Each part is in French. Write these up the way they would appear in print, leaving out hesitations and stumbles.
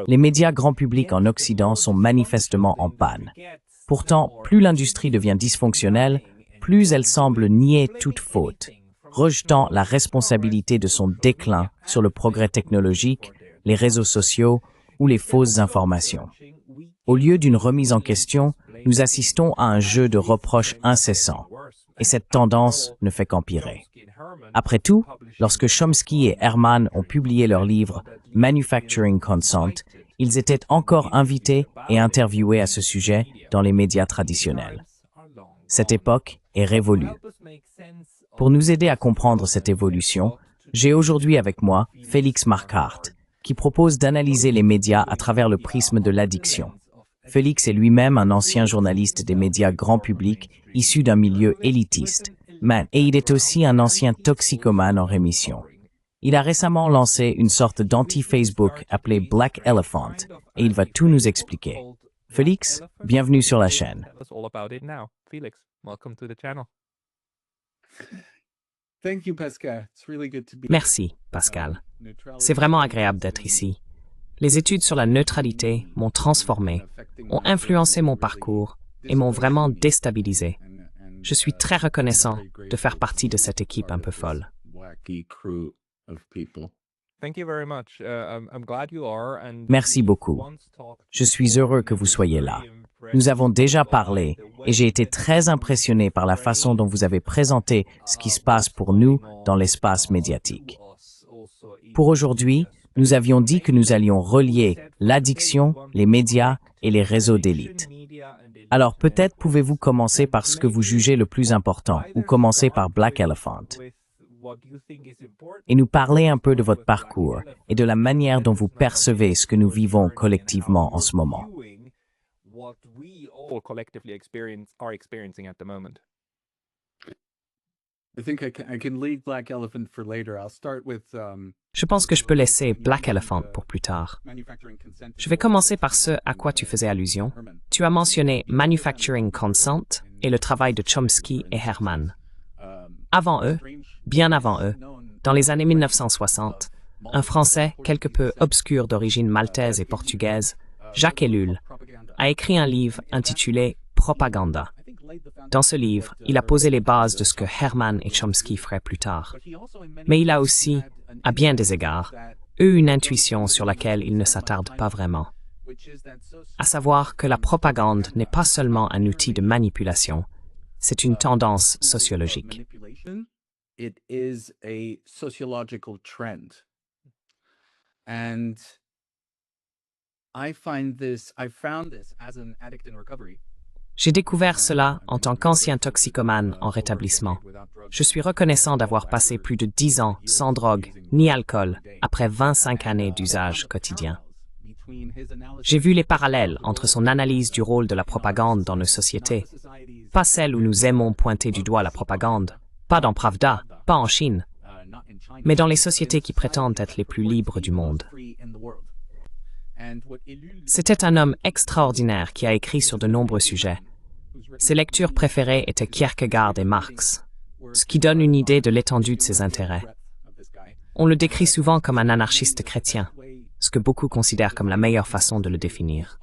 Les médias grand public en Occident sont manifestement en panne. Pourtant, plus l'industrie devient dysfonctionnelle, plus elle semble nier toute faute, rejetant la responsabilité de son déclin sur le progrès technologique, les réseaux sociaux ou les fausses informations. Au lieu d'une remise en question, nous assistons à un jeu de reproches incessants, et cette tendance ne fait qu'empirer. Après tout, lorsque Chomsky et Herman ont publié leur livre « Manufacturing Consent », ils étaient encore invités et interviewés à ce sujet dans les médias traditionnels. Cette époque est révolue. Pour nous aider à comprendre cette évolution, j'ai aujourd'hui avec moi Félix Marquardt, qui propose d'analyser les médias à travers le prisme de l'addiction. Félix est lui-même un ancien journaliste des médias grand public issu d'un milieu élitiste, et il est aussi un ancien toxicomane en rémission. Il a récemment lancé une sorte d'anti-Facebook appelée Black Elephant, et il va tout nous expliquer. Félix, bienvenue sur la chaîne. Merci, Pascal. C'est vraiment agréable d'être ici. Les études sur la neutralité m'ont transformé, ont influencé mon parcours et m'ont vraiment déstabilisé. Je suis très reconnaissant de faire partie de cette équipe un peu folle. Merci beaucoup. Je suis heureux que vous soyez là. Nous avons déjà parlé et j'ai été très impressionné par la façon dont vous avez présenté ce qui se passe pour nous dans l'espace médiatique. Pour aujourd'hui, nous avions dit que nous allions relier l'addiction, les médias et les réseaux d'élite. Alors peut-être pouvez-vous commencer par ce que vous jugez le plus important ou commencer par Black Elephant et nous parler un peu de votre parcours et de la manière dont vous percevez ce que nous vivons collectivement en ce moment. Je pense que je peux laisser Black Elephant pour plus tard. Je vais commencer par ce à quoi tu faisais allusion. Tu as mentionné Manufacturing Consent et le travail de Chomsky et Herman. Avant eux, bien avant eux, dans les années 1960, un Français quelque peu obscur d'origine maltaise et portugaise, Jacques Ellul, a écrit un livre intitulé Propaganda. Dans ce livre, il a posé les bases de ce que Herman et Chomsky feraient plus tard. Mais il a aussi, à bien des égards, eu une intuition sur laquelle il ne s'attarde pas vraiment. À savoir que la propagande n'est pas seulement un outil de manipulation, c'est une tendance sociologique. J'ai découvert cela en tant qu'ancien toxicomane en rétablissement. Je suis reconnaissant d'avoir passé plus de 10 ans sans drogue ni alcool après 25 années d'usage quotidien. J'ai vu les parallèles entre son analyse du rôle de la propagande dans nos sociétés, pas celle où nous aimons pointer du doigt la propagande, pas dans Pravda, pas en Chine, mais dans les sociétés qui prétendent être les plus libres du monde. C'était un homme extraordinaire qui a écrit sur de nombreux sujets. Ses lectures préférées étaient Kierkegaard et Marx, ce qui donne une idée de l'étendue de ses intérêts. On le décrit souvent comme un anarchiste chrétien, ce que beaucoup considèrent comme la meilleure façon de le définir.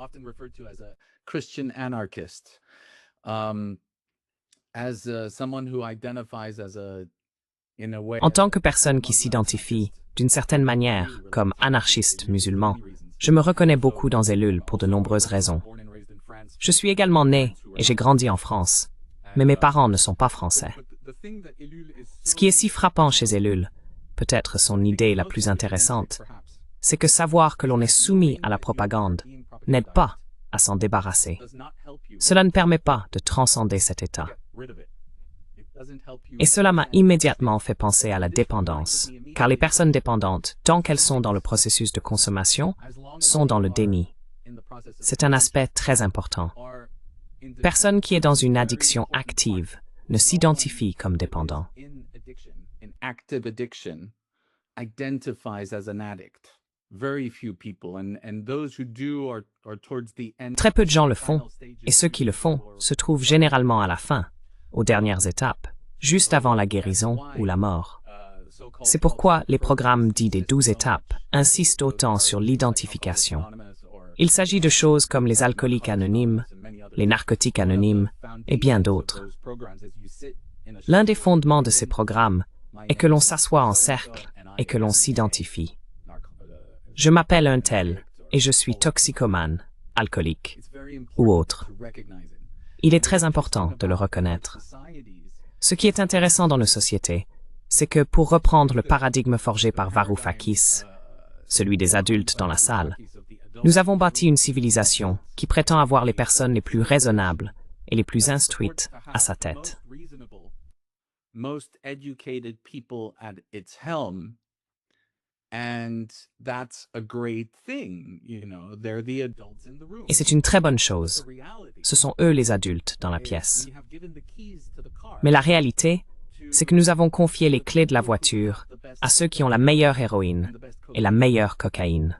En tant que personne qui s'identifie, d'une certaine manière, comme anarchiste musulman, je me reconnais beaucoup dans Ellul pour de nombreuses raisons. Je suis également né et j'ai grandi en France, mais mes parents ne sont pas français. Ce qui est si frappant chez Ellul, peut-être son idée la plus intéressante, c'est que savoir que l'on est soumis à la propagande n'aide pas à s'en débarrasser. Cela ne permet pas de transcender cet état. Et cela m'a immédiatement fait penser à la dépendance, car les personnes dépendantes, tant qu'elles sont dans le processus de consommation, sont dans le déni. C'est un aspect très important. Personne qui est dans une addiction active ne s'identifie comme dépendant. Très peu de gens le font, et ceux qui le font se trouvent généralement à la fin, aux dernières étapes, juste avant la guérison ou la mort. C'est pourquoi les programmes dits des 12 étapes insistent autant sur l'identification. Il s'agit de choses comme les alcooliques anonymes, les narcotiques anonymes et bien d'autres. L'un des fondements de ces programmes est que l'on s'assoit en cercle et que l'on s'identifie. Je m'appelle un tel et je suis toxicomane, alcoolique ou autre. Il est très important de le reconnaître. Ce qui est intéressant dans nos sociétés, c'est que pour reprendre le paradigme forgé par Varoufakis, celui des adultes dans la salle, nous avons bâti une civilisation qui prétend avoir les personnes les plus raisonnables et les plus instruites à sa tête. Et c'est une très bonne chose. Ce sont eux les adultes dans la pièce. Mais la réalité, c'est que nous avons confié les clés de la voiture à ceux qui ont la meilleure héroïne et la meilleure cocaïne.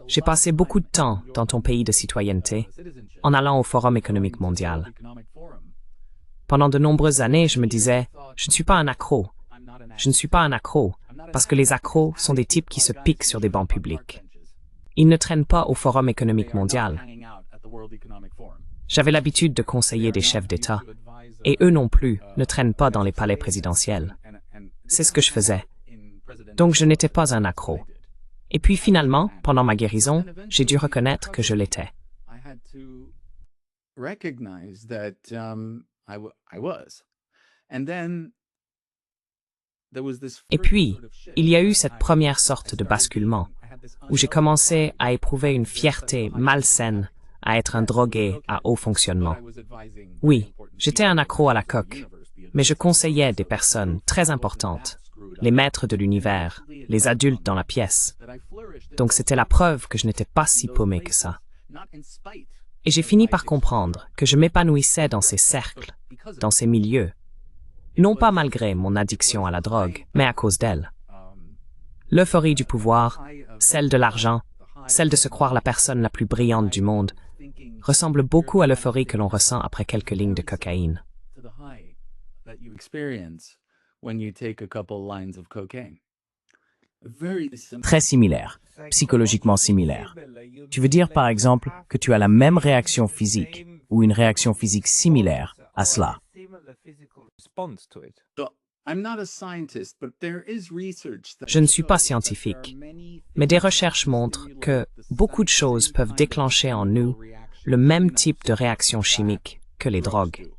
J'ai passé beaucoup de temps dans ton pays de citoyenneté en allant au Forum économique mondial. Pendant de nombreuses années, je me disais, je ne suis pas un accro. Je ne suis pas un accro, parce que les accros sont des types qui se piquent sur des bancs publics. Ils ne traînent pas au Forum économique mondial. J'avais l'habitude de conseiller des chefs d'État, et eux non plus ne traînent pas dans les palais présidentiels. C'est ce que je faisais. Donc je n'étais pas un accro. Et puis finalement, pendant ma guérison, j'ai dû reconnaître que je l'étais. Et puis, il y a eu cette première sorte de basculement, où j'ai commencé à éprouver une fierté malsaine à être un drogué à haut fonctionnement. Oui, j'étais un accro à la coke, mais je conseillais des personnes très importantes, les maîtres de l'univers, les adultes dans la pièce. Donc c'était la preuve que je n'étais pas si paumé que ça. Et j'ai fini par comprendre que je m'épanouissais dans ces cercles, dans ces milieux, non pas malgré mon addiction à la drogue, mais à cause d'elle. L'euphorie du pouvoir, celle de l'argent, celle de se croire la personne la plus brillante du monde, ressemble beaucoup à l'euphorie que l'on ressent après quelques lignes de cocaïne. Très similaire, psychologiquement similaire. Tu veux dire par exemple que tu as la même réaction physique ou une réaction physique similaire à cela. Je ne suis pas scientifique, mais des recherches montrent que beaucoup de choses peuvent déclencher en nous le même type de réaction chimique que les drogues.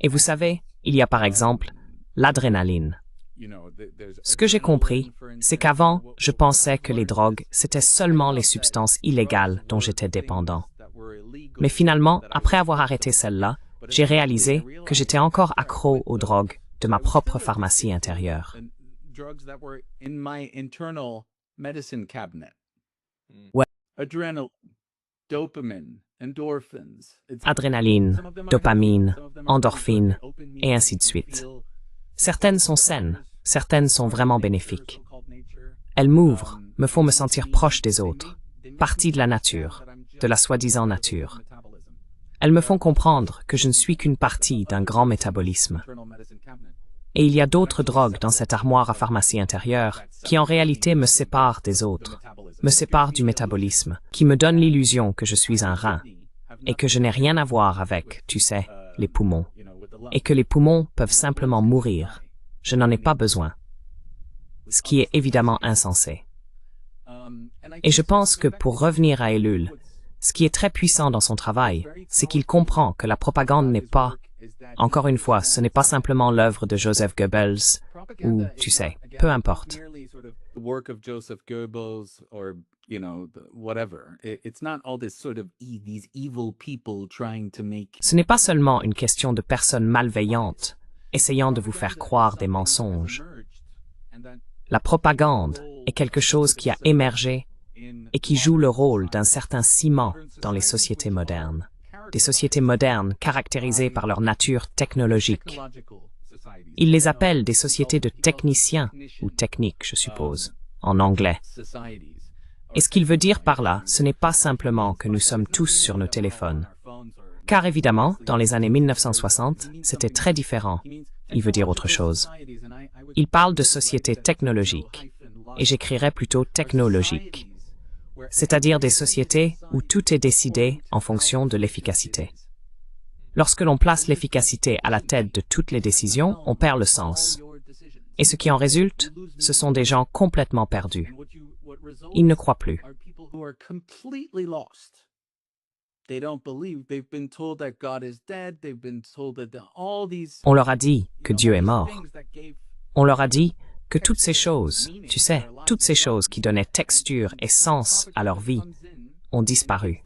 Et vous savez, il y a par exemple l'adrénaline. Ce que j'ai compris, c'est qu'avant, je pensais que les drogues, c'était seulement les substances illégales dont j'étais dépendant. Mais finalement, après avoir arrêté celle-là, j'ai réalisé que j'étais encore accro aux drogues de ma propre pharmacie intérieure. Ouais. Adrénaline, dopamine, endorphine, et ainsi de suite. Certaines sont saines, certaines sont vraiment bénéfiques. Elles m'ouvrent, me font me sentir proche des autres, partie de la nature, de la soi-disant nature. Elles me font comprendre que je ne suis qu'une partie d'un grand métabolisme. Et il y a d'autres drogues dans cette armoire à pharmacie intérieure qui en réalité me séparent des autres, me séparent du métabolisme, qui me donnent l'illusion que je suis un rein, et que je n'ai rien à voir avec, tu sais, les poumons, et que les poumons peuvent simplement mourir. Je n'en ai pas besoin. Ce qui est évidemment insensé. Et je pense que pour revenir à Ellul, ce qui est très puissant dans son travail, c'est qu'il comprend que la propagande n'est pas, encore une fois, ce n'est pas simplement l'œuvre de Joseph Goebbels, ou, tu sais, peu importe. Ce n'est pas seulement une question de personnes malveillantes, essayant de vous faire croire des mensonges. La propagande est quelque chose qui a émergé et qui joue le rôle d'un certain ciment dans les sociétés modernes. Des sociétés modernes caractérisées par leur nature technologique. Ils les appellent des sociétés de techniciens, ou techniques, je suppose, en anglais. Et ce qu'il veut dire par là, ce n'est pas simplement que nous sommes tous sur nos téléphones. Car évidemment, dans les années 1960, c'était très différent. il veut dire autre chose. Il parle de sociétés technologiques, et j'écrirais plutôt technologiques, c'est-à-dire des sociétés où tout est décidé en fonction de l'efficacité. Lorsque l'on place l'efficacité à la tête de toutes les décisions, on perd le sens. Et ce qui en résulte, ce sont des gens complètement perdus. Ils ne croient plus. On leur a dit que Dieu est mort. On leur a dit que toutes ces choses, tu sais, toutes ces choses qui donnaient texture et sens à leur vie, ont disparu.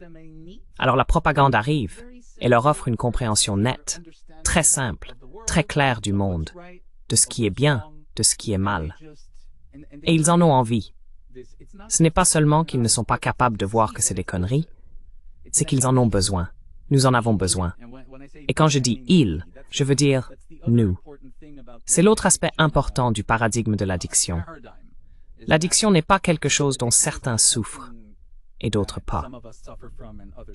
Alors la propagande arrive et leur offre une compréhension nette, très simple, très claire du monde, de ce qui est bien, de ce qui est mal. Et ils en ont envie. Ce n'est pas seulement qu'ils ne sont pas capables de voir que c'est des conneries, c'est qu'ils en ont besoin. Nous en avons besoin. Et quand je dis « ils », je veux dire « nous ». C'est l'autre aspect important du paradigme de l'addiction. L'addiction n'est pas quelque chose dont certains souffrent et d'autres pas.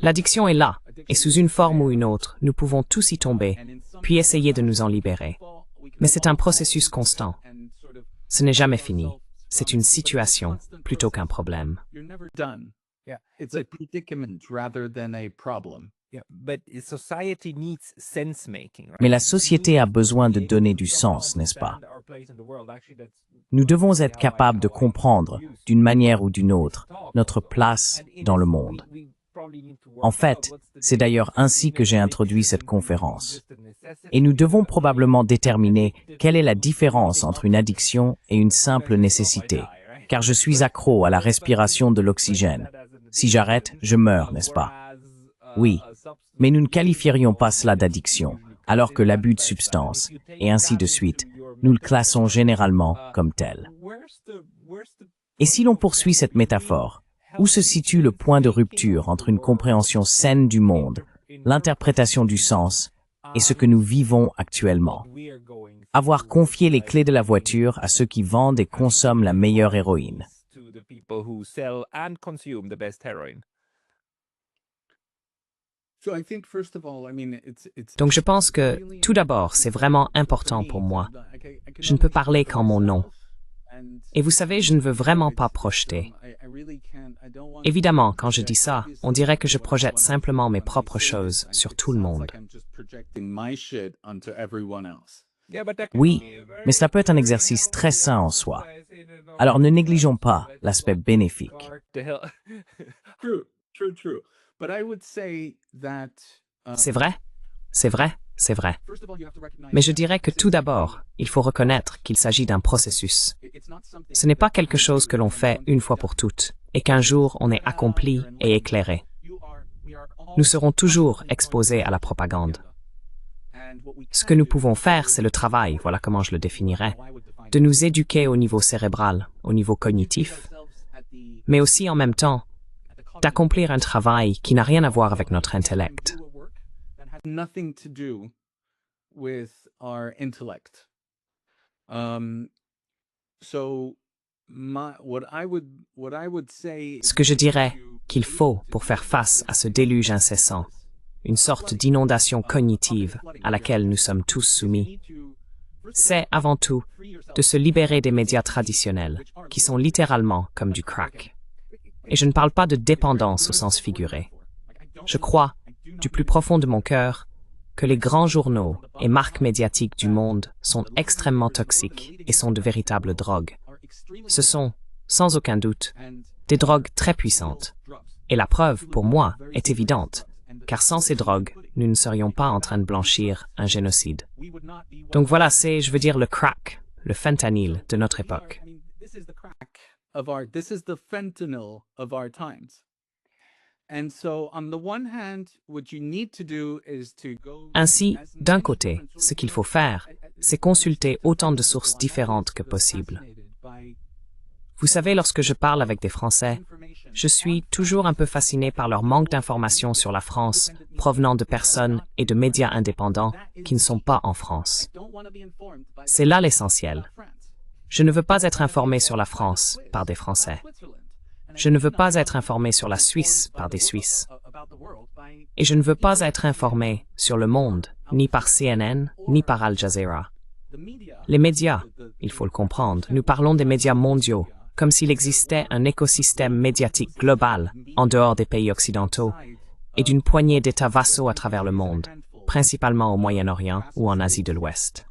L'addiction est là, et sous une forme ou une autre, nous pouvons tous y tomber, puis essayer de nous en libérer. Mais c'est un processus constant. Ce n'est jamais fini. C'est une situation plutôt qu'un problème. Mais la société a besoin de donner du sens, n'est-ce pas? Nous devons être capables de comprendre, d'une manière ou d'une autre, notre place dans le monde. En fait, c'est d'ailleurs ainsi que j'ai introduit cette conférence. Et nous devons probablement déterminer quelle est la différence entre une addiction et une simple nécessité, car je suis accro à la respiration de l'oxygène. Si j'arrête, je meurs, n'est-ce pas? Oui, mais nous ne qualifierions pas cela d'addiction, alors que l'abus de substances, et ainsi de suite, nous le classons généralement comme tel. Et si l'on poursuit cette métaphore, où se situe le point de rupture entre une compréhension saine du monde, l'interprétation du sens, et ce que nous vivons actuellement? Avoir confié les clés de la voiture à ceux qui vendent et consomment la meilleure héroïne. Donc je pense que, tout d'abord, c'est vraiment important pour moi. Je ne peux parler qu'en mon nom. Et vous savez, je ne veux vraiment pas projeter. Évidemment, quand je dis ça, on dirait que je projette simplement mes propres choses sur tout le monde. Oui, mais cela peut être un exercice très sain en soi. Alors ne négligeons pas l'aspect bénéfique. C'est vrai, c'est vrai, c'est vrai. Mais je dirais que tout d'abord, il faut reconnaître qu'il s'agit d'un processus. Ce n'est pas quelque chose que l'on fait une fois pour toutes, et qu'un jour on est accompli et éclairé. Nous serons toujours exposés à la propagande. Ce que nous pouvons faire, c'est le travail, voilà comment je le définirais, de nous éduquer au niveau cérébral, au niveau cognitif, mais aussi en même temps, d'accomplir un travail qui n'a rien à voir avec notre intellect. Ce que je dirais qu'il faut pour faire face à ce déluge incessant, une sorte d'inondation cognitive à laquelle nous sommes tous soumis, c'est avant tout de se libérer des médias traditionnels, qui sont littéralement comme du crack. Et je ne parle pas de dépendance au sens figuré. Je crois, du plus profond de mon cœur, que les grands journaux et marques médiatiques du monde sont extrêmement toxiques et sont de véritables drogues. Ce sont, sans aucun doute, des drogues très puissantes. Et la preuve, pour moi, est évidente, car sans ces drogues, nous ne serions pas en train de blanchir un génocide. Donc voilà, c'est, je veux dire, le crack, le fentanyl de notre époque. Ainsi, d'un côté, ce qu'il faut faire, c'est consulter autant de sources différentes que possible. Vous savez, lorsque je parle avec des Français, je suis toujours un peu fasciné par leur manque d'informations sur la France provenant de personnes et de médias indépendants qui ne sont pas en France. C'est là l'essentiel. Je ne veux pas être informé sur la France par des Français. Je ne veux pas être informé sur la Suisse par des Suisses. Et je ne veux pas être informé sur le monde, ni par CNN, ni par Al Jazeera. Les médias, il faut le comprendre, nous parlons des médias mondiaux, comme s'il existait un écosystème médiatique global en dehors des pays occidentaux et d'une poignée d'États vassaux à travers le monde, principalement au Moyen-Orient ou en Asie de l'Ouest.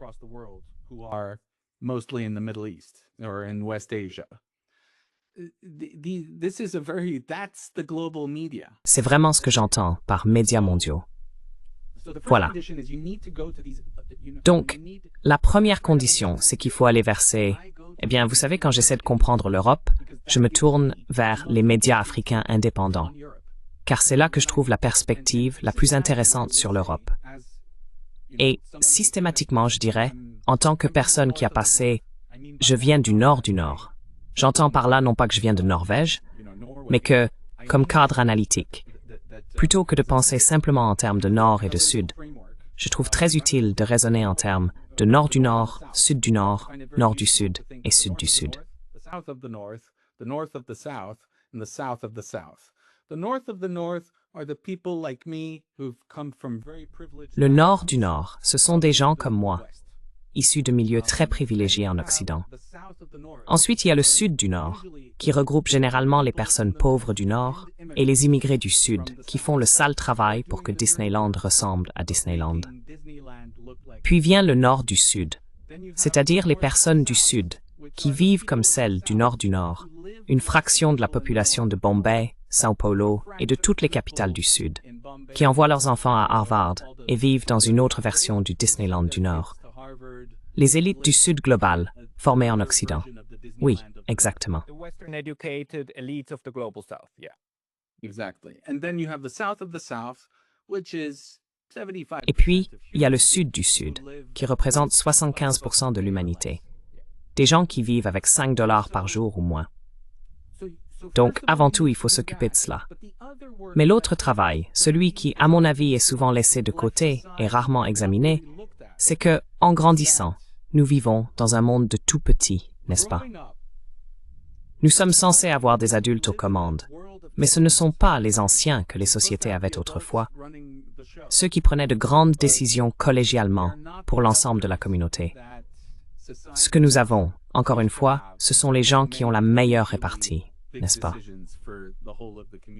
C'est vraiment ce que j'entends par médias mondiaux. Voilà. Donc, la première condition, c'est qu'il faut aller verser... Eh bien, vous savez, quand j'essaie de comprendre l'Europe, je me tourne vers les médias africains indépendants, car c'est là que je trouve la perspective la plus intéressante sur l'Europe. Et systématiquement, je dirais, en tant que personne qui a passé... Je viens du nord du Nord. J'entends par là non pas que je viens de Norvège, mais que, comme cadre analytique, plutôt que de penser simplement en termes de nord et de sud, je trouve très utile de raisonner en termes de nord du nord, sud du nord, nord du sud et sud du sud. Le nord du nord, ce sont des gens comme moi, issus de milieux très privilégiés en Occident. Ensuite, il y a le sud du Nord, qui regroupe généralement les personnes pauvres du Nord et les immigrés du Sud, qui font le sale travail pour que Disneyland ressemble à Disneyland. Puis vient le Nord du Sud, c'est-à-dire les personnes du Sud, qui vivent comme celles du Nord du Nord, une fraction de la population de Bombay, São Paulo et de toutes les capitales du Sud, qui envoient leurs enfants à Harvard et vivent dans une autre version du Disneyland du Nord. Les élites du Sud global, formées en Occident. Oui, exactement. Et puis, il y a le Sud du Sud, qui représente 75% de l'humanité. Des gens qui vivent avec $5 par jour ou moins. Donc, avant tout, il faut s'occuper de cela. Mais l'autre travail, celui qui, à mon avis, est souvent laissé de côté et rarement examiné, c'est que, en grandissant, nous vivons dans un monde de tout petits, n'est-ce pas? Nous sommes censés avoir des adultes aux commandes, mais ce ne sont pas les anciens que les sociétés avaient autrefois, ceux qui prenaient de grandes décisions collégialement pour l'ensemble de la communauté. Ce que nous avons, encore une fois, ce sont les gens qui ont la meilleure répartie, n'est-ce pas?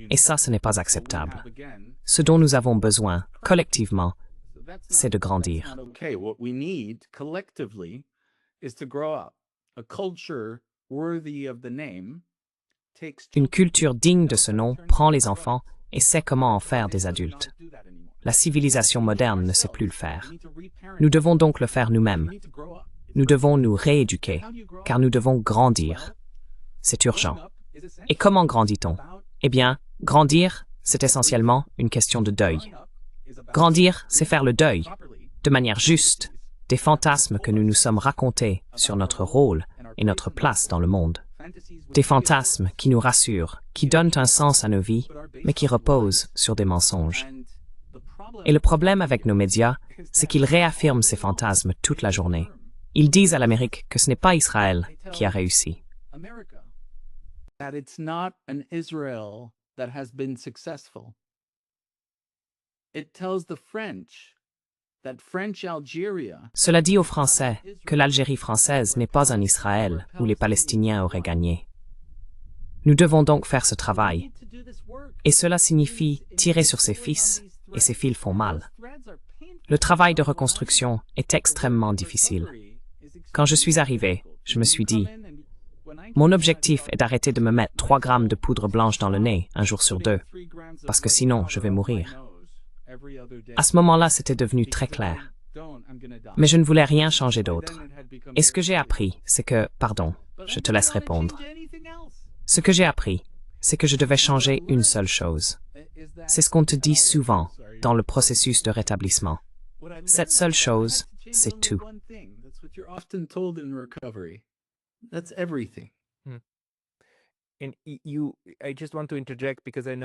Et ça, ce n'est pas acceptable. Ce dont nous avons besoin, collectivement, c'est de grandir. Une culture digne de ce nom prend les enfants et sait comment en faire des adultes. La civilisation moderne ne sait plus le faire. Nous devons donc le faire nous-mêmes. Nous devons nous rééduquer, car nous devons grandir. C'est urgent. Et comment grandit-on? Eh bien, grandir, c'est essentiellement une question de deuil. Grandir, c'est faire le deuil, de manière juste, des fantasmes que nous nous sommes racontés sur notre rôle et notre place dans le monde. Des fantasmes qui nous rassurent, qui donnent un sens à nos vies, mais qui reposent sur des mensonges. Et le problème avec nos médias, c'est qu'ils réaffirment ces fantasmes toute la journée. Ils disent à l'Amérique que ce n'est pas Israël qui a réussi. Cela dit aux Français que l'Algérie française n'est pas un Israël où les Palestiniens auraient gagné. Nous devons donc faire ce travail. Et cela signifie tirer sur ses fils, et ces fils font mal. Le travail de reconstruction est extrêmement difficile. Quand je suis arrivé, je me suis dit, mon objectif est d'arrêter de me mettre 3 grammes de poudre blanche dans le nez un jour sur 2, parce que sinon je vais mourir. À ce moment-là, c'était devenu très clair. Mais je ne voulais rien changer d'autre. Et ce que j'ai appris, c'est que... Pardon, je te laisse répondre. Ce que j'ai appris, c'est que je devais changer une seule chose. C'est ce qu'on te dit souvent dans le processus de rétablissement. Cette seule chose, c'est tout.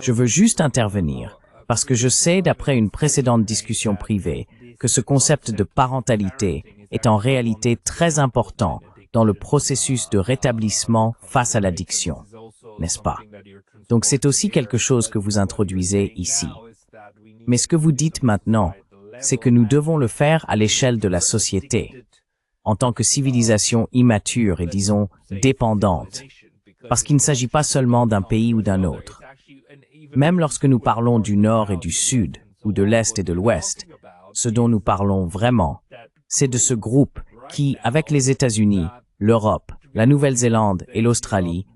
Je veux juste intervenir, parce que je sais, d'après une précédente discussion privée, que ce concept de parentalité est en réalité très important dans le processus de rétablissement face à l'addiction, n'est-ce pas? Donc c'est aussi quelque chose que vous introduisez ici. Mais ce que vous dites maintenant, c'est que nous devons le faire à l'échelle de la société, en tant que civilisation immature et disons dépendante, parce qu'il ne s'agit pas seulement d'un pays ou d'un autre. Même lorsque nous parlons du Nord et du Sud, ou de l'Est et de l'Ouest, ce dont nous parlons vraiment, c'est de ce groupe qui, avec les États-Unis, l'Europe, la Nouvelle-Zélande et l'Australie,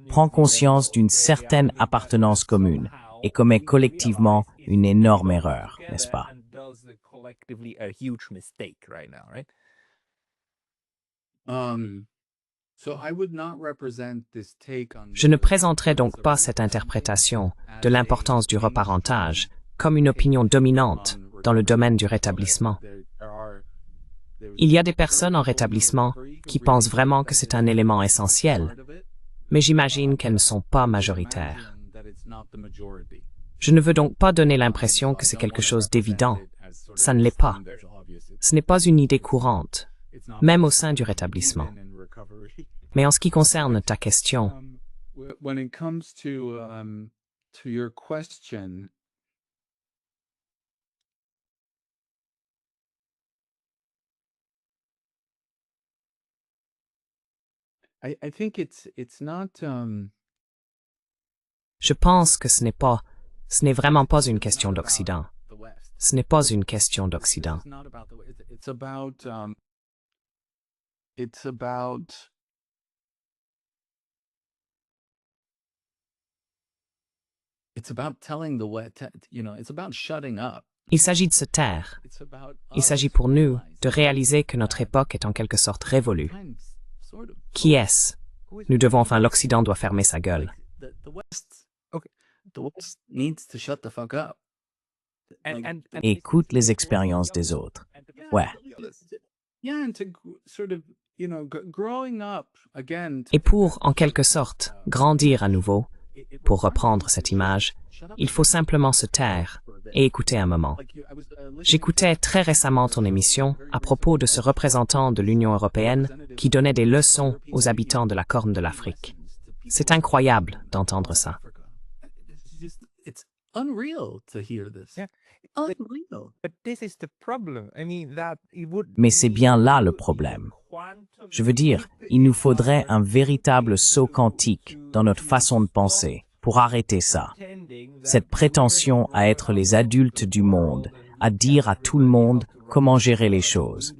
prend conscience d'une certaine appartenance commune et commet collectivement une énorme erreur, n'est-ce pas? Je ne présenterai donc pas cette interprétation de l'importance du reparentage comme une opinion dominante dans le domaine du rétablissement. Il y a des personnes en rétablissement qui pensent vraiment que c'est un élément essentiel, mais j'imagine qu'elles ne sont pas majoritaires. Je ne veux donc pas donner l'impression que c'est quelque chose d'évident. Ça ne l'est pas. Ce n'est pas une idée courante, même au sein du rétablissement. Mais en ce qui concerne ta question, je pense que ce n'est vraiment pas une question d'Occident. Ce n'est pas une question d'Occident. Il s'agit de se taire. Il s'agit pour nous de réaliser que notre époque est en quelque sorte révolue. Qui est-ce? Nous devons enfin, l'Occident doit fermer sa gueule. Écoute les expériences des autres. Ouais. Et pour, en quelque sorte, grandir à nouveau, pour reprendre cette image, il faut simplement se taire et écouter un moment. J'écoutais très récemment ton émission à propos de ce représentant de l'Union européenne qui donnait des leçons aux habitants de la Corne de l'Afrique. C'est incroyable d'entendre ça. Mais c'est bien là le problème. Je veux dire, il nous faudrait un véritable saut quantique dans notre façon de penser pour arrêter ça. Cette prétention à être les adultes du monde, à dire à tout le monde comment gérer les choses.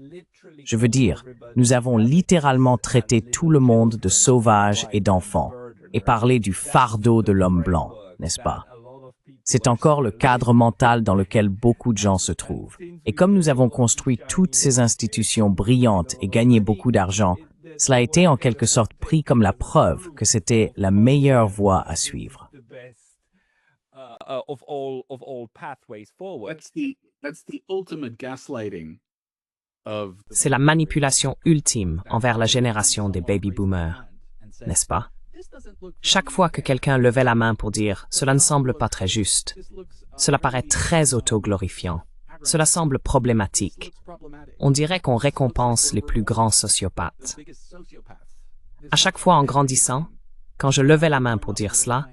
Je veux dire, nous avons littéralement traité tout le monde de sauvage et d'enfant, et parlé du fardeau de l'homme blanc, n'est-ce pas? C'est encore le cadre mental dans lequel beaucoup de gens se trouvent. Et comme nous avons construit toutes ces institutions brillantes et gagné beaucoup d'argent, cela a été en quelque sorte pris comme la preuve que c'était la meilleure voie à suivre. C'est la manipulation ultime envers la génération des baby-boomers, n'est-ce pas? Chaque fois que quelqu'un levait la main pour dire « cela ne semble pas très juste », cela paraît très autoglorifiant, cela semble problématique. On dirait qu'on récompense les plus grands sociopathes. À chaque fois en grandissant, quand je levais la main pour dire cela,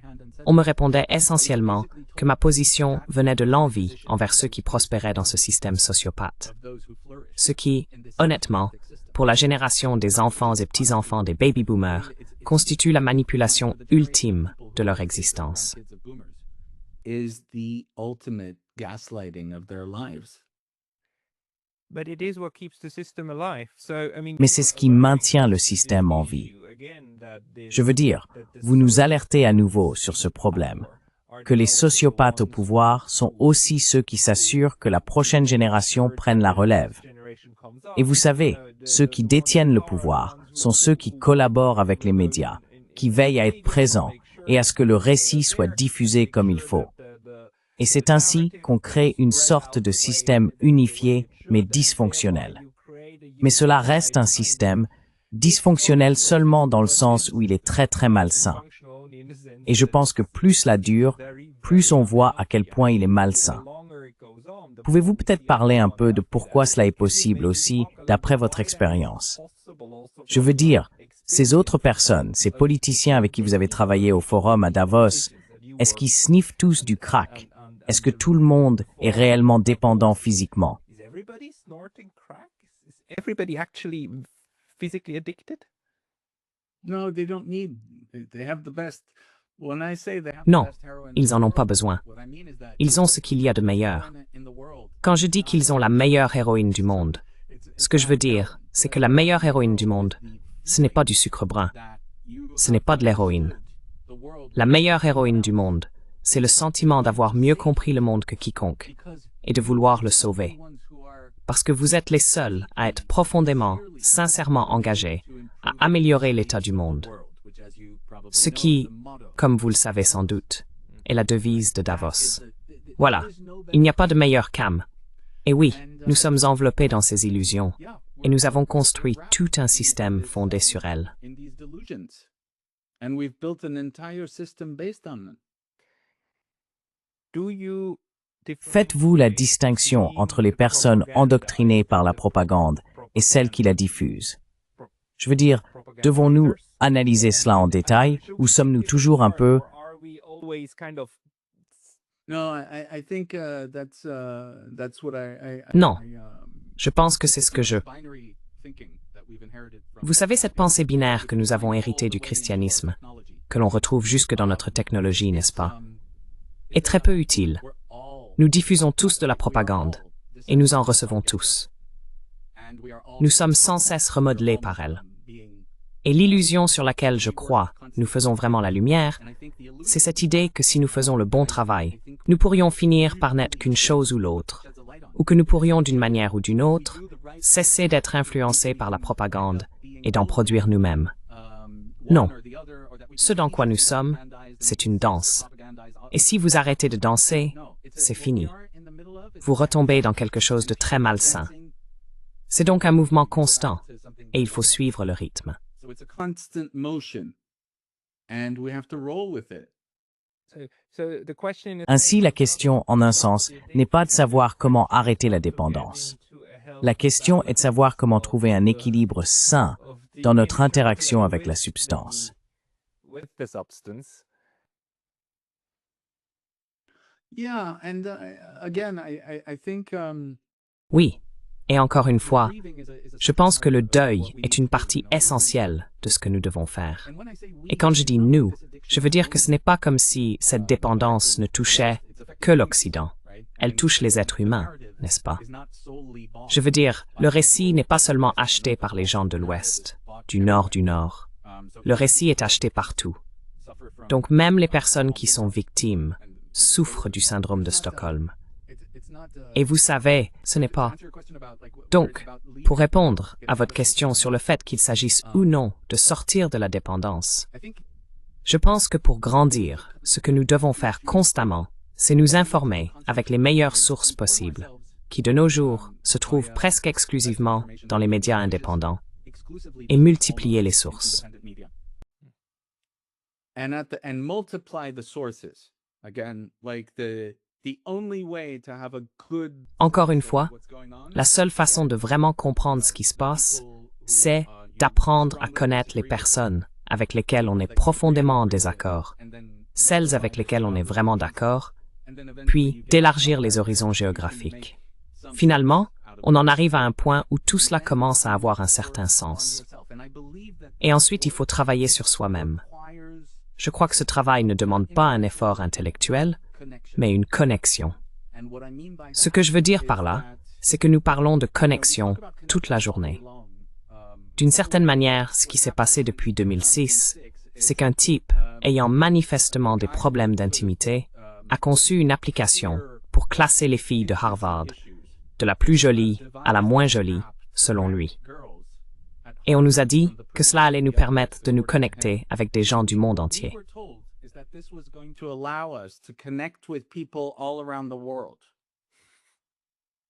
on me répondait essentiellement que ma position venait de l'envie envers ceux qui prospéraient dans ce système sociopathe. Ce qui, honnêtement, pour la génération des enfants et petits-enfants des baby-boomers, constitue la manipulation ultime de leur existence. Mais c'est ce qui maintient le système en vie. Je veux dire, vous nous alertez à nouveau sur ce problème, que les sociopathes au pouvoir sont aussi ceux qui s'assurent que la prochaine génération prenne la relève. Et vous savez, ceux qui détiennent le pouvoir sont ceux qui collaborent avec les médias, qui veillent à être présents et à ce que le récit soit diffusé comme il faut. Et c'est ainsi qu'on crée une sorte de système unifié mais dysfonctionnel. Mais cela reste un système dysfonctionnel seulement dans le sens où il est très très malsain. Et je pense que plus cela dure, plus on voit à quel point il est malsain. Pouvez-vous peut-être parler un peu de pourquoi cela est possible aussi, d'après votre expérience? Je veux dire, ces autres personnes, ces politiciens avec qui vous avez travaillé au forum à Davos, est-ce qu'ils sniffent tous du crack? Est-ce que tout le monde est réellement dépendant physiquement? physically addicted? No, they don't need. They have the best. When I say they have Non, the best heroin ils en ont pas besoin. what I mean is that Ils ont ce qu'il y a de meilleur. in the world, Quand je dis qu'ils ont la meilleure héroïne du monde, ce que je veux dire, c'est que la meilleure héroïne du monde, ce n'est pas du sucre brun, ce n'est pas de l'héroïne. La meilleure héroïne du monde, c'est le sentiment d'avoir mieux compris le monde que quiconque et de vouloir le sauver. Parce que vous êtes les seuls à être profondément, sincèrement engagés à améliorer l'état du monde. Ce qui, comme vous le savez sans doute, est la devise de Davos. Voilà, il n'y a pas de meilleur qu'âme. Et oui, nous sommes enveloppés dans ces illusions, et nous avons construit tout un système fondé sur elles. in these delusions, and we've built an entire system based on them. Do you Faites-vous la distinction entre les personnes endoctrinées par la propagande et celles qui la diffusent? Je veux dire, devons-nous analyser cela en détail ou sommes-nous toujours un peu Are we always kind of No, I think that's what Non, I, je pense que c'est ce que je... binary thinking that we've inherited from Vous savez cette pensée binaire que nous avons héritée du christianisme, que l'on retrouve jusque dans notre technologie, n'est-ce pas? Est très peu utile. we're all Nous diffusons tous de la propagande, et nous en recevons tous. and we are all Nous sommes sans cesse remodelés par elle. Et l'illusion sur laquelle je crois nous faisons vraiment la lumière, c'est cette idée que si nous faisons le bon travail, nous pourrions finir par n'être qu'une chose ou l'autre, ou que nous pourrions d'une manière ou d'une autre cesser d'être influencés par la propagande et d'en produire nous-mêmes. Non. Ce dans quoi nous sommes, c'est une danse. Et si vous arrêtez de danser, c'est fini. Vous retombez dans quelque chose de très malsain. C'est donc un mouvement constant, et il faut suivre le rythme. So it's a constant motion, and we have to roll with it. so the question is Ainsi, la question, en un sens, n'est pas de savoir comment arrêter la dépendance. La question est de savoir comment trouver un équilibre sain dans notre interaction avec la substance. with the substance. Yeah, and again, I think Oui, et encore une fois, grieving is a je pense que le deuil est une partie essentielle de ce que nous devons faire. and when I say we, Et quand je dis nous, je veux dire que ce n'est pas comme si cette dépendance ne touchait que l'Occident. Elle touche les êtres humains, n'est-ce pas? is not solely bought. Je veux dire, le récit n'est pas seulement acheté par les gens de l'Ouest, du Nord. So Le récit est acheté partout. suffer from Donc même les personnes qui sont victimes souffrent du syndrome de Stockholm. it's not Et vous savez, ce n'est pas... answer your question about like whether Donc, it's about leaving. pour répondre à votre question sur le fait qu'il s'agisse ou non de sortir de la dépendance, I think je pense que pour grandir, ce que nous devons faire constamment, c'est nous informer avec les meilleures sources possibles, qui de nos jours se trouvent presque exclusivement dans les médias indépendants, exclusively et multiplier les sources. independent media. And multiply the sources. Again, like the only way to have a good Encore une fois, what's going on la seule façon de vraiment comprendre ce qui se passe, c'est d'apprendre à connaître les personnes avec lesquelles on est profondément en désaccord, and then celles avec lesquelles on est vraiment d'accord, and then eventually puis d'élargir les horizons géographiques. Finalement, on en arrive à un point où tout cela commence à avoir un certain sens. yourself. And I believe that Et ensuite, il faut travailler sur soi-même. requires Je crois que ce travail ne demande pas un effort intellectuel, connection. mais une connexion. And what I mean by Ce that que je veux dire is par là, that c'est que nous parlons de we connexion talk about toute la connection journée. all day long. D'une certaine manière, ce qui s'est passé depuis 2006, c'est qu'un type, ayant manifestement des problèmes d'intimité, a conçu une application pour classer les filles de Harvard, de la plus jolie à la moins jolie, selon lui. Et on nous a dit que cela allait nous permettre de nous connecter avec des gens du monde entier. What we were told is that this was going to allow us to connect with people all around the world.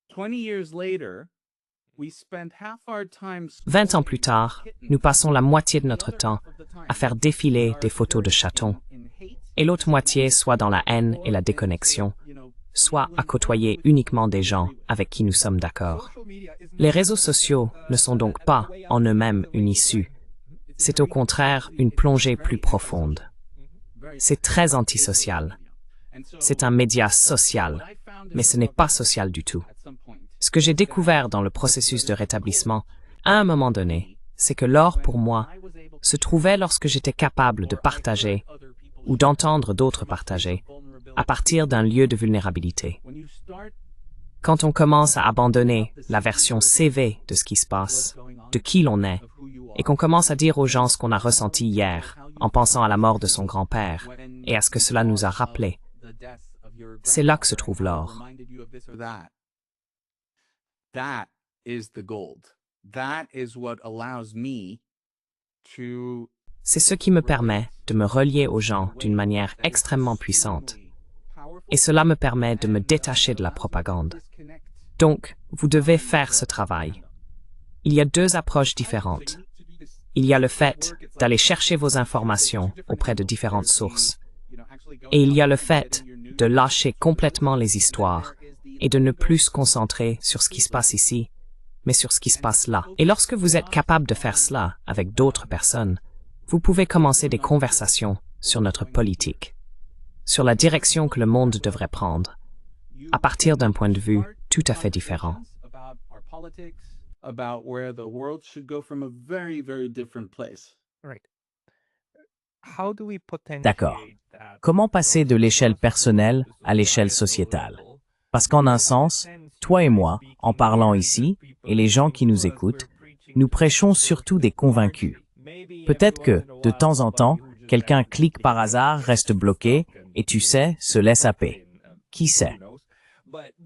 20 years later, we spent half our time 20 ans plus tard, nous passons la moitié de notre temps à faire défiler des photos de chatons, et l'autre moitié soit dans la haine et la déconnexion, soit à côtoyer uniquement des gens avec qui nous sommes d'accord. Les réseaux sociaux ne sont donc pas en eux-mêmes une issue. C'est au contraire une plongée plus profonde. C'est très antisocial. C'est un média social, mais ce n'est pas social du tout. Ce que j'ai découvert dans le processus de rétablissement, à un moment donné, c'est que l'or pour moi se trouvait lorsque j'étais capable de partager ou d'entendre d'autres partager à partir d'un lieu de vulnérabilité. Quand on commence à abandonner la version CV de ce qui se passe, de qui l'on est, et qu'on commence à dire aux gens ce qu'on a ressenti hier en pensant à la mort de son grand-père et à ce que cela nous a rappelé, c'est là que se trouve l'or. That is the gold. That is what allows me to C'est ce qui me permet de me relier aux gens d'une manière extrêmement puissante. Et cela me permet de me détacher de la propagande. Donc, vous devez faire ce travail. Il y a deux approches différentes. Il y a le fait d'aller chercher vos informations auprès de différentes sources. Et il y a le fait de lâcher complètement les histoires et de ne plus se concentrer sur ce qui se passe ici, mais sur ce qui se passe là. Et lorsque vous êtes capable de faire cela avec d'autres personnes, vous pouvez commencer des conversations sur notre politique, sur la direction que le monde devrait prendre, à partir d'un point de vue tout à fait différent. about where the world should go from a very, very different place. Right. How do we D'accord. potentiate that Comment passer de l'échelle personnelle à l'échelle sociétale? Parce qu'en un sens, toi et moi, en parlant ici, et les gens qui nous écoutent, nous prêchons surtout des convaincus. Peut-être que, de temps en temps, quelqu'un clique par hasard, reste bloqué, et tu sais, se laisse happer. Qui sait?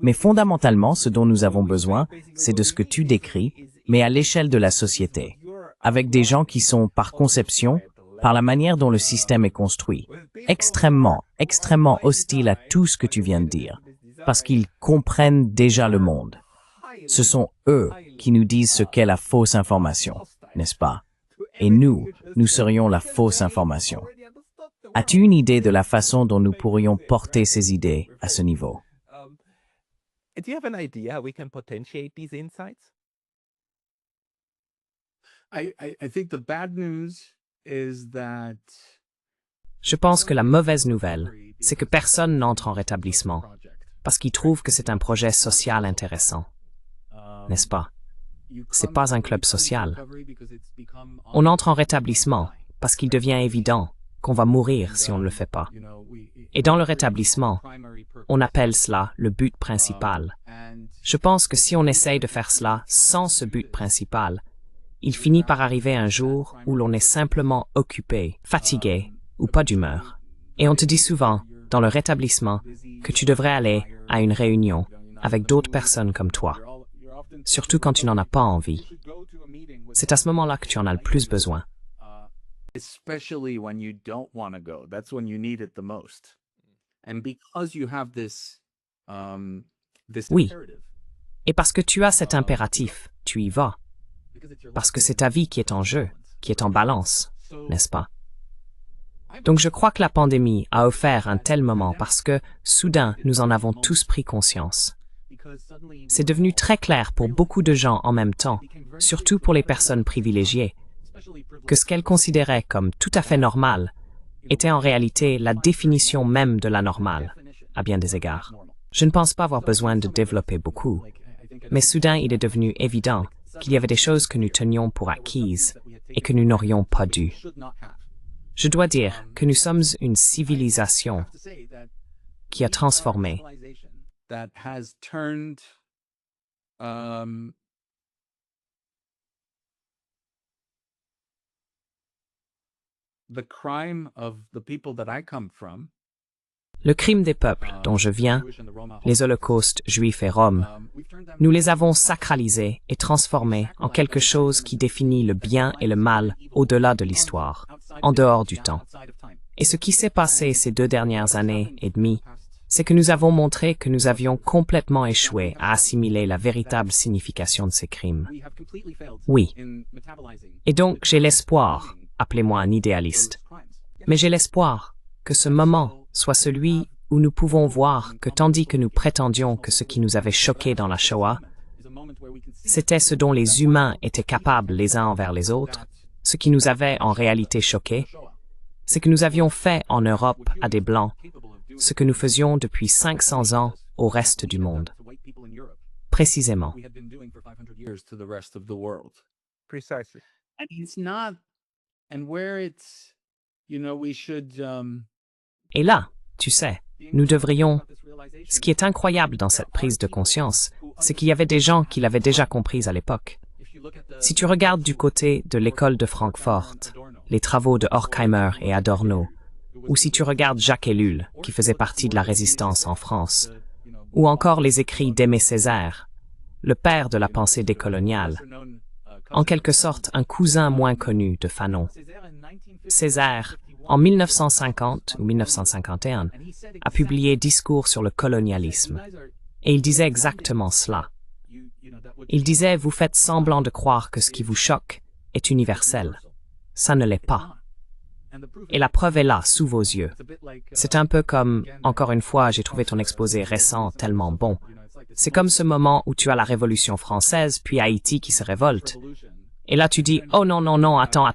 Mais fondamentalement, ce dont nous avons besoin, c'est de ce que tu décris, mais à l'échelle de la société, avec des gens qui sont, par conception, par la manière dont le système est construit, extrêmement hostiles à tout ce que tu viens de dire, parce qu'ils comprennent déjà le monde. Ce sont eux qui nous disent ce qu'est la fausse information, n'est-ce pas? Et nous serions la fausse information. As-tu une idée de la façon dont nous pourrions porter ces idées à ce niveau? Do you have an idea how we can potentiate these insights? I think the bad news is that Je pense que la mauvaise nouvelle, c'est que personne n'entre en rétablissement, parce qu'ils trouvent que c'est un projet social intéressant, n'est-ce pas? C'est pas un club social. On entre en rétablissement parce qu'il devient évident qu'on va mourir si on ne le fait pas. Et dans le rétablissement, on appelle cela le but principal. Je pense que si on essaye de faire cela sans ce but principal, il finit par arriver un jour où l'on est simplement occupé, fatigué ou pas d'humeur. Et on te dit souvent, dans le rétablissement, que tu devrais aller à une réunion avec d'autres personnes comme toi, surtout quand tu n'en as pas envie. C'est à ce moment-là que tu en as le plus besoin. especially when you don't want to go, that's when you need it the most. And because you have this Oui. imperative, Et parce que tu as cet impératif, tu y vas. Parce que c'est ta vie qui est en jeu, qui est en balance, n'est-ce pas? Donc je crois que la pandémie a offert un tel moment parce que, soudain, nous en avons tous pris conscience. C'est devenu très clair pour beaucoup de gens en même temps, surtout pour les personnes privilégiées, que ce qu'elles considéraient comme tout à fait normal était en réalité la définition même de la normale, à bien des égards. Je ne pense pas avoir besoin de développer beaucoup, mais soudain il est devenu évident qu'il y avait des choses que nous tenions pour acquises et que nous n'aurions pas dû. Je dois dire que nous sommes une civilisation qui a transformé. that has turned the crime of the people that I come from, Le crime des peuples dont je viens, les holocaustes juifs et roms, nous les avons sacralisés et transformés en quelque chose qui définit le bien et le mal au-delà de l'histoire, en dehors du temps. Et ce qui s'est passé ces 2 dernières années et demie, c'est que nous avons montré que nous avions complètement échoué à assimiler la véritable signification de ces crimes. Oui. Et donc j'ai l'espoir, appelez-moi un idéaliste, mais j'ai l'espoir que ce moment soit celui où nous pouvons voir que tandis que nous prétendions que ce qui nous avait choqués dans la Shoah, c'était ce dont les humains étaient capables les uns envers les autres, ce qui nous avait en réalité choqués, c'est que nous avions fait en Europe à des Blancs ce que nous faisions depuis 500 ans au reste du monde. Précisément. Precisely. And it's not, and where it's, we should. Et là, tu sais, nous devrions... Ce qui est incroyable dans cette prise de conscience, c'est qu'il y avait des gens qui l'avaient déjà comprise à l'époque. Si tu regardes du côté de l'école de Francfort, les travaux de Horkheimer et Adorno, ou si tu regardes Jacques Ellul, qui faisait partie de la résistance en France, ou encore les écrits d'Aimé Césaire, le père de la pensée décoloniale, en quelque sorte un cousin moins connu de Fanon. Césaire, en 1950 ou 1951, a publié Discours sur le colonialisme, et il disait exactement cela. Il disait, vous faites semblant de croire que ce qui vous choque est universel. Ça ne l'est pas. Et la preuve est là, sous vos yeux. C'est un peu comme, encore une fois, j'ai trouvé ton exposé récent tellement bon. C'est comme ce moment où tu as la Révolution française, puis Haïti qui se révolte. Et là tu dis, oh non, non, non, attends.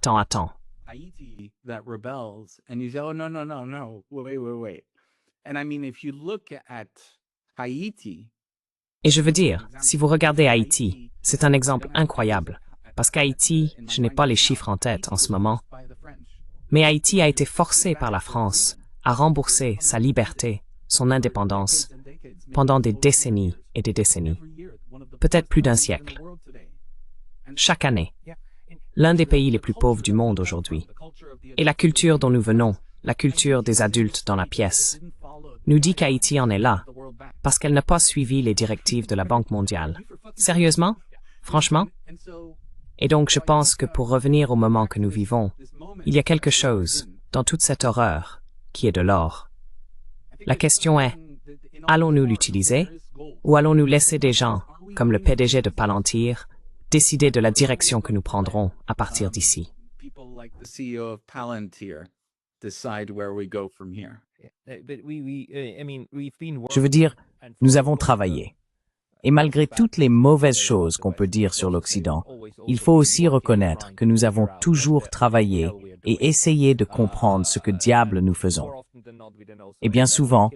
That rebels, and you say, oh, no, wait. And I mean, if you look at Haiti... Et je veux dire, si vous regardez Haïti, c'est un exemple incroyable, parce qu'Haïti, je n'ai pas les chiffres en tête en ce moment, mais Haïti a été forcé par la France à rembourser sa liberté, son indépendance, pendant des décennies et des décennies, peut-être plus d'un siècle. Chaque année, l'un des pays les plus pauvres du monde aujourd'hui. Et la culture dont nous venons, la culture des adultes dans la pièce, nous dit qu'Haïti en est là, parce qu'elle n'a pas suivi les directives de la Banque mondiale. Sérieusement? Franchement? Et donc je pense que pour revenir au moment que nous vivons, il y a quelque chose, dans toute cette horreur, qui est de l'or. La question est, allons-nous l'utiliser, ou allons-nous laisser des gens, comme le PDG de Palantir, décider de la direction que nous prendrons à partir d'ici? Je veux dire, nous avons travaillé. Et malgré toutes les mauvaises choses qu'on peut dire sur l'Occident, il faut aussi reconnaître que nous avons toujours travaillé et essayé de comprendre ce que diable nous faisons. Et bien souvent,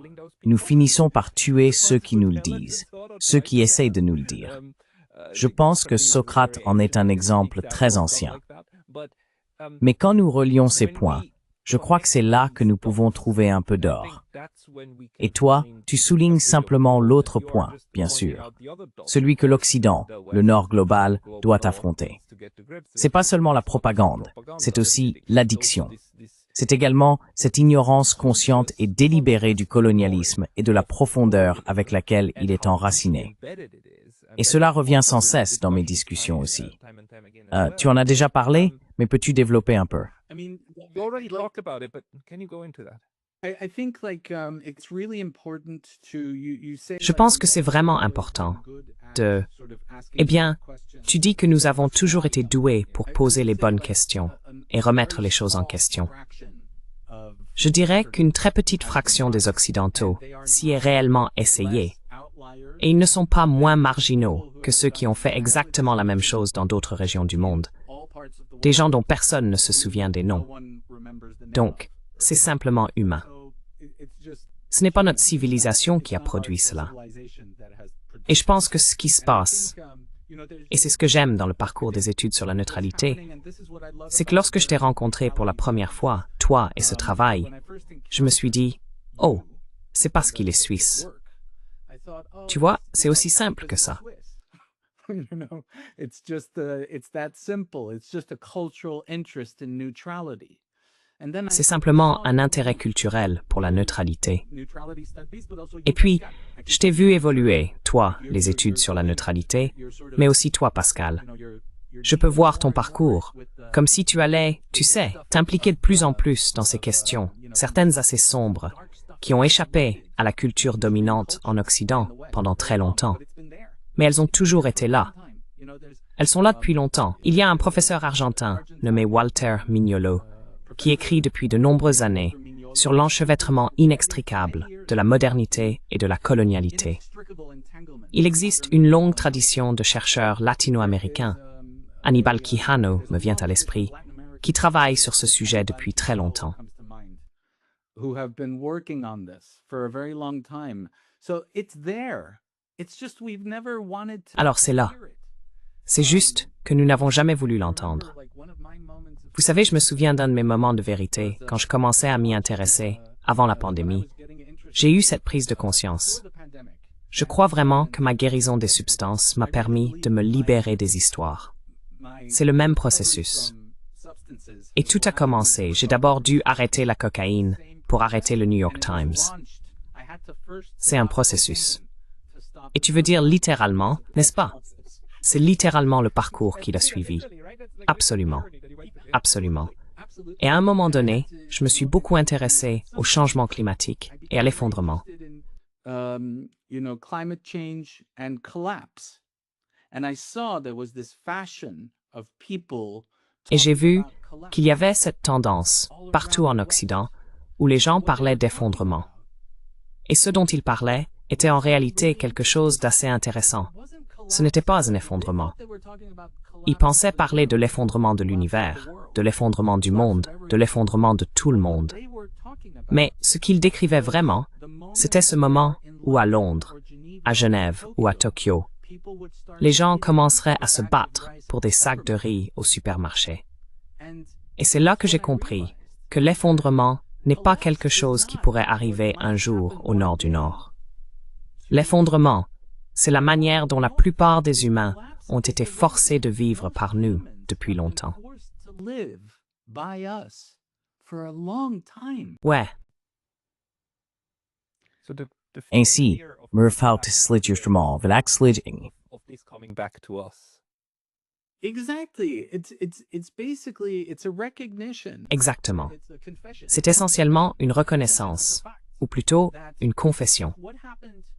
nous finissons par tuer ceux qui nous le disent, ceux qui essayent de nous le dire. Je pense que Socrate en est un exemple très ancien. Mais quand nous relions ces points, je crois que c'est là que nous pouvons trouver un peu d'or. Et toi, tu soulignes simplement l'autre point, bien sûr, celui que l'Occident, le Nord global, doit affronter. C'est pas seulement la propagande, c'est aussi l'addiction. C'est également cette ignorance consciente et délibérée du colonialisme et de la profondeur avec laquelle il est enraciné. Et cela revient sans cesse dans mes discussions aussi. Tu en as déjà parlé, mais peux-tu développer un peu? Je pense que c'est vraiment important de... Eh bien, tu dis que nous avons toujours été doués pour poser les bonnes questions et remettre les choses en question. Je dirais qu'une très petite fraction des Occidentaux s'y est réellement essayée, et ils ne sont pas moins marginaux que ceux qui ont fait exactement la même chose dans d'autres régions du monde. Des gens dont personne ne se souvient des noms. Donc, c'est simplement humain. Ce n'est pas notre civilisation qui a produit cela. Et je pense que ce qui se passe, et c'est ce que j'aime dans le parcours des études sur la neutralité, c'est que lorsque je t'ai rencontré pour la première fois, toi et ce travail, je me suis dit, oh, c'est parce qu'il est suisse. Tu vois, c'est aussi simple que ça. C'est simplement un intérêt culturel pour la neutralité. Et puis, je t'ai vu évoluer, toi, les études sur la neutralité, mais aussi toi, Pascal. Je peux voir ton parcours, comme si tu allais, tu sais, t'impliquer de plus en plus dans ces questions, certaines assez sombres, qui ont échappé à la culture dominante en Occident pendant très longtemps. Mais elles ont toujours été là. Elles sont là depuis longtemps. Il y a un professeur argentin nommé Walter Mignolo qui écrit depuis de nombreuses années sur l'enchevêtrement inextricable de la modernité et de la colonialité. Il existe une longue tradition de chercheurs latino-américains, Aníbal Quijano me vient à l'esprit, qui travaillent sur ce sujet depuis très longtemps. Alors c'est là. C'est juste que nous n'avons jamais voulu l'entendre. Vous savez, je me souviens d'un de mes moments de vérité quand je commençais à m'y intéresser, avant la pandémie. J'ai eu cette prise de conscience. Je crois vraiment que ma guérison des substances m'a permis de me libérer des histoires. C'est le même processus. Et tout a commencé. J'ai d'abord dû arrêter la cocaïne pour arrêter le New York Times. C'est un processus. Et tu veux dire littéralement, n'est-ce pas? C'est littéralement le parcours qu'il a suivi. Absolument. Absolument. Et à un moment donné, je me suis beaucoup intéressé au changement climatique et à l'effondrement. Climate change and collapse. And I saw there was this fashion of people. Et j'ai vu qu'il y avait cette tendance, partout en Occident, où les gens parlaient d'effondrement. Et ce dont ils parlaient était en réalité quelque chose d'assez intéressant. Ce n'était pas un effondrement. Ils pensaient parler de l'effondrement de l'univers, de l'effondrement du monde, de l'effondrement de tout le monde. Mais ce qu'ils décrivaient vraiment, c'était ce moment où à Londres, à Genève ou à Tokyo, les gens commenceraient à se battre pour des sacs de riz au supermarché. Et c'est là que j'ai compris que l'effondrement n'est pas quelque chose qui pourrait arriver un jour au nord du Nord. L'effondrement, c'est la manière dont la plupart des humains ont été forcés de vivre par nous depuis longtemps. Ouais. Ainsi, Murphout slit justement Slating. Exactement. C'est essentiellement une reconnaissance, ou plutôt une confession.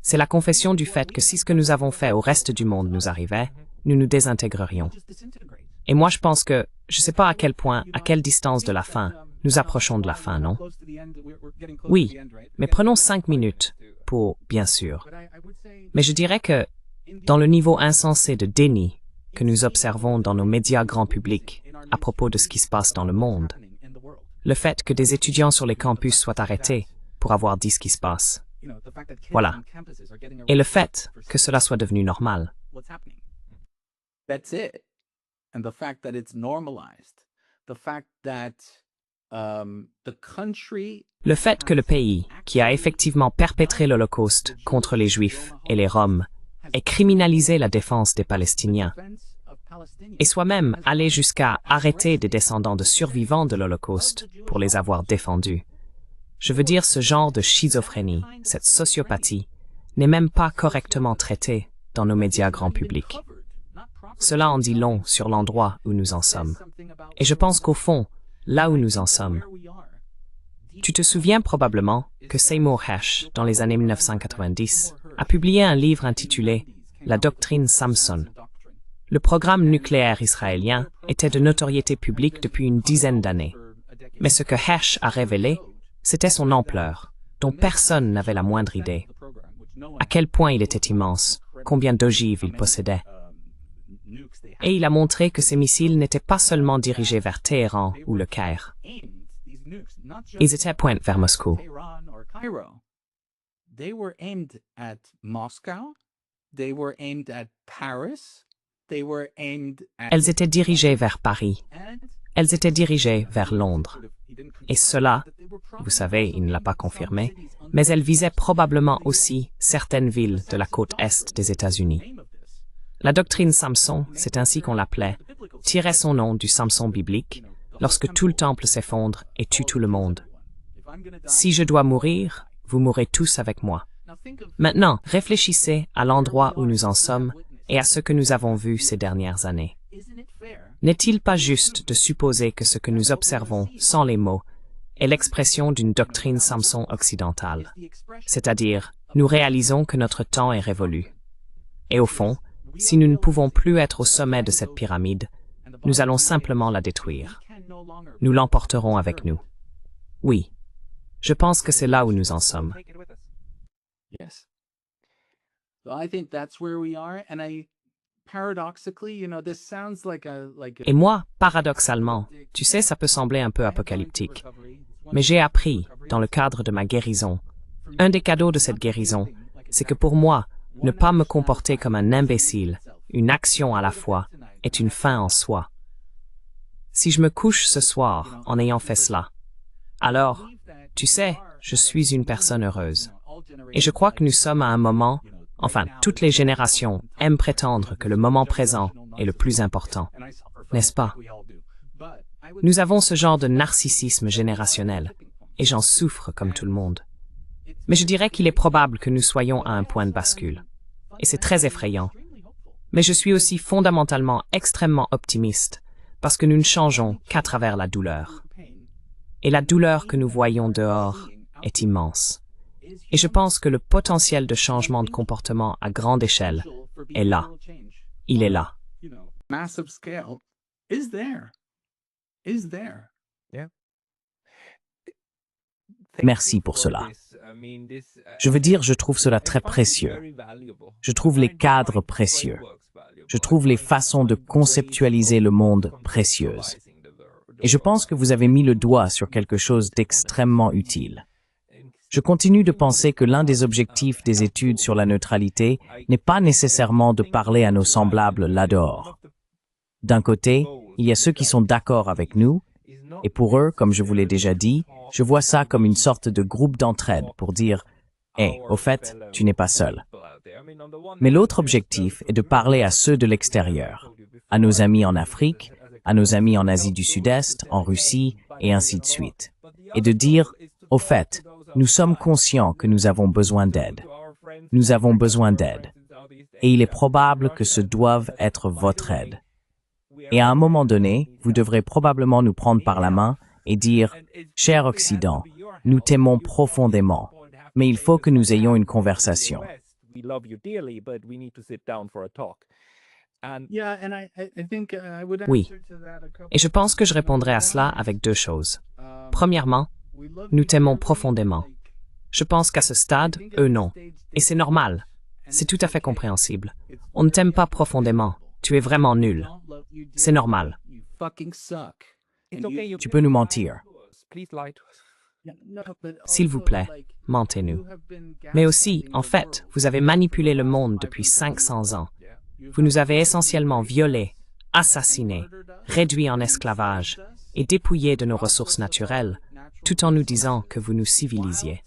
C'est la confession du fait que si ce que nous avons fait au reste du monde nous arrivait, nous nous désintégrerions. Et moi je pense que, je ne sais pas à quel point, à quelle distance de la fin, nous approchons de la fin, non? Oui, mais prenons 5 minutes pour, bien sûr. Mais je dirais que, dans le niveau insensé de déni que nous observons dans nos médias grand public à propos de ce qui se passe dans le monde, le fait que des étudiants sur les campus soient arrêtés pour avoir dit ce qui se passe, voilà. Et le fait que cela soit devenu normal. That's it. And the fact that it's normalized. The fact that the country. Le fait que le pays, qui a effectivement perpétré l'Holocauste contre les Juifs et les Roms, ait criminalisé la défense des Palestiniens, et soit même allé jusqu'à arrêter des descendants de survivants de l'Holocauste pour les avoir défendus. Je veux dire, ce genre de schizophrénie, cette sociopathie, n'est même pas correctement traitée dans nos médias grand public. Cela en dit long sur l'endroit où nous en sommes. Et je pense qu'au fond, là où nous en sommes, tu te souviens probablement que Seymour Hersh, dans les années 1990, a publié un livre intitulé « La doctrine Samson ». Le programme nucléaire israélien était de notoriété publique depuis une dizaine d'années. Mais ce que Hersh a révélé, c'était son ampleur, dont personne n'avait la moindre idée. À quel point il était immense, combien d'ogives il possédait. Et il a montré que ces missiles n'étaient pas seulement dirigés vers Téhéran ou le Caire. Ils étails pointés vers Moscou. Elles étaient dirigées vers Paris. Elles étaient dirigées vers Londres. Et cela, vous savez, il ne l'a pas confirmé, mais elles visaient probablement aussi certaines villes de la côte est des États-Unis. La doctrine Samson, c'est ainsi qu'on l'appelait, tirait son nom du Samson biblique, lorsque tout le temple s'effondre et tue tout le monde. Si je dois mourir, vous mourrez tous avec moi. Maintenant, réfléchissez à l'endroit où nous en sommes et à ce que nous avons vu ces dernières années. N'est-il pas juste de supposer que ce que nous observons, sans les mots, est l'expression d'une doctrine Samson occidentale? C'est-à-dire, nous réalisons que notre temps est révolu. Et au fond, si nous ne pouvons plus être au sommet de cette pyramide, nous allons simplement la détruire. Nous l'emporterons avec nous. Oui, je pense que c'est là où nous en sommes. Et moi, paradoxalement, tu sais, ça peut sembler un peu apocalyptique, mais j'ai appris, dans le cadre de ma guérison, un des cadeaux de cette guérison, c'est que pour moi, ne pas me comporter comme un imbécile, une action à la fois, est une fin en soi. Si je me couche ce soir en ayant fait cela, alors, tu sais, je suis une personne heureuse. Et je crois que nous sommes à un moment, enfin, toutes les générations aiment prétendre que le moment présent est le plus important, n'est-ce pas? Nous avons ce genre de narcissisme générationnel, et j'en souffre comme tout le monde. Mais je dirais qu'il est probable que nous soyons à un point de bascule. Et c'est très effrayant. Mais je suis aussi fondamentalement extrêmement optimiste, parce que nous ne changeons qu'à travers la douleur. Et la douleur que nous voyons dehors est immense. Et je pense que le potentiel de changement de comportement à grande échelle est là. Il est là. Massive scale is there. Is there. Merci pour cela. Je veux dire, je trouve cela très précieux. Je trouve les cadres précieux. Je trouve les façons de conceptualiser le monde précieuses. Et je pense que vous avez mis le doigt sur quelque chose d'extrêmement utile. Je continue de penser que l'un des objectifs des études sur la neutralité n'est pas nécessairement de parler à nos semblables là dehors. D'un côté, il y a ceux qui sont d'accord avec nous, et pour eux, comme je vous l'ai déjà dit, je vois ça comme une sorte de groupe d'entraide pour dire « Hey, au fait, tu n'es pas seul ». Mais l'autre objectif est de parler à ceux de l'extérieur, à nos amis en Afrique, à nos amis en Asie du Sud-Est, en Russie, et ainsi de suite, et de dire « Au fait, nous sommes conscients que nous avons besoin d'aide. Nous avons besoin d'aide. Et il est probable que ce doive être votre aide. Et à un moment donné, vous devrez probablement nous prendre par la main et dire « Cher Occident, nous t'aimons profondément, mais il faut que nous ayons une conversation. » Oui. Et je pense que je répondrai à cela avec deux choses. Premièrement, nous t'aimons profondément. Je pense qu'à ce stade, eux non. Et c'est normal. C'est tout à fait compréhensible. On ne t'aime pas profondément. Tu es vraiment nul. C'est normal. Tu peux nous mentir. S'il vous plaît, mentez-nous. Mais aussi, en fait, vous avez manipulé le monde depuis 500 ans. Vous nous avez essentiellement violés, assassinés, réduits en esclavage et dépouillés de nos ressources naturelles, tout en nous disant que vous nous civilisiez.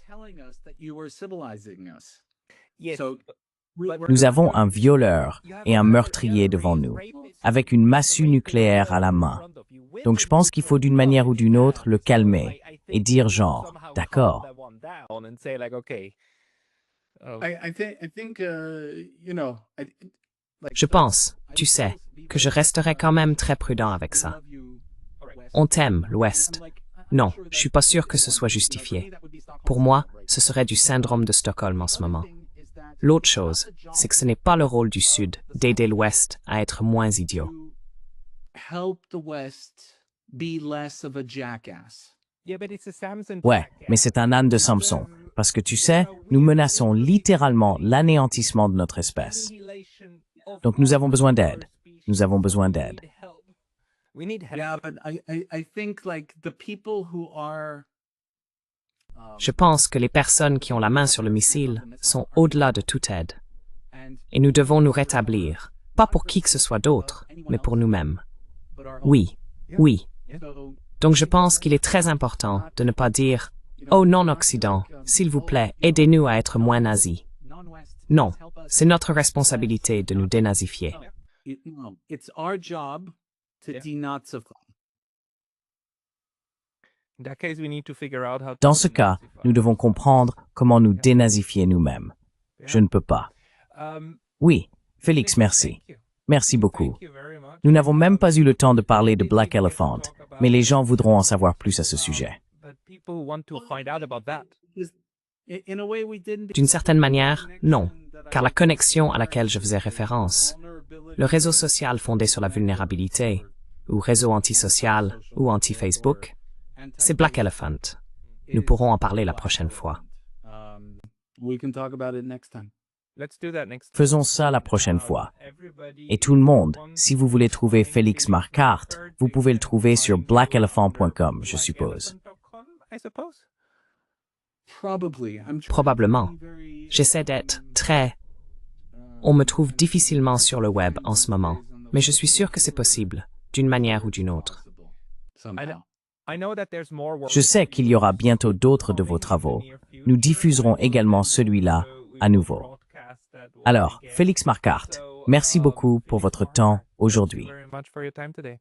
Nous avons un violeur et un meurtrier devant nous, avec une massue nucléaire à la main. Donc je pense qu'il faut d'une manière ou d'une autre le calmer et dire genre, d'accord. Je pense, tu sais, que je resterai quand même très prudent avec ça. On t'aime, l'Ouest. Non, je suis pas sûr que ce soit justifié. Pour moi, ce serait du syndrome de Stockholm en ce moment. L'autre chose, c'est que ce n'est pas le rôle du Sud d'aider l'Ouest à être moins idiot. Ouais, mais c'est un âne de Samson, parce que tu sais, nous menaçons littéralement l'anéantissement de notre espèce. Donc nous avons besoin d'aide. Nous avons besoin d'aide. Je pense que les personnes qui ont la main sur le missile sont au-delà de toute aide. Et nous devons nous rétablir, pas pour qui que ce soit d'autre, mais pour nous-mêmes. Oui, oui. Donc je pense qu'il est très important de ne pas dire « Oh non-Occident, s'il vous plaît, aidez-nous à être moins nazis ». Non, c'est notre responsabilité de nous dénazifier. Dans ce cas, nous devons comprendre comment nous dénazifier nous-mêmes. Je ne peux pas. Oui, Félix, merci. Merci beaucoup. Nous n'avons même pas eu le temps de parler de Black Elephant, mais les gens voudront en savoir plus à ce sujet. D'une certaine manière, non, car la connexion à laquelle je faisais référence, le réseau social fondé sur la vulnérabilité, ou réseau antisocial, ou anti-Facebook, c'est Black Elephant. Nous pourrons en parler la prochaine fois. Faisons ça la prochaine fois. Et tout le monde, si vous voulez trouver Félix Marquardt, vous pouvez le trouver sur blackelephant.com, je suppose. Probablement. J'essaie d'être très... On me trouve difficilement sur le web en ce moment. mais je suis sûr que c'est possible, d'une manière ou d'une autre. Je sais qu'il y aura bientôt d'autres de vos travaux. Nous diffuserons également celui-là à nouveau. Alors, Félix Marquardt, merci beaucoup pour votre temps aujourd'hui. Thank you very much for your time today.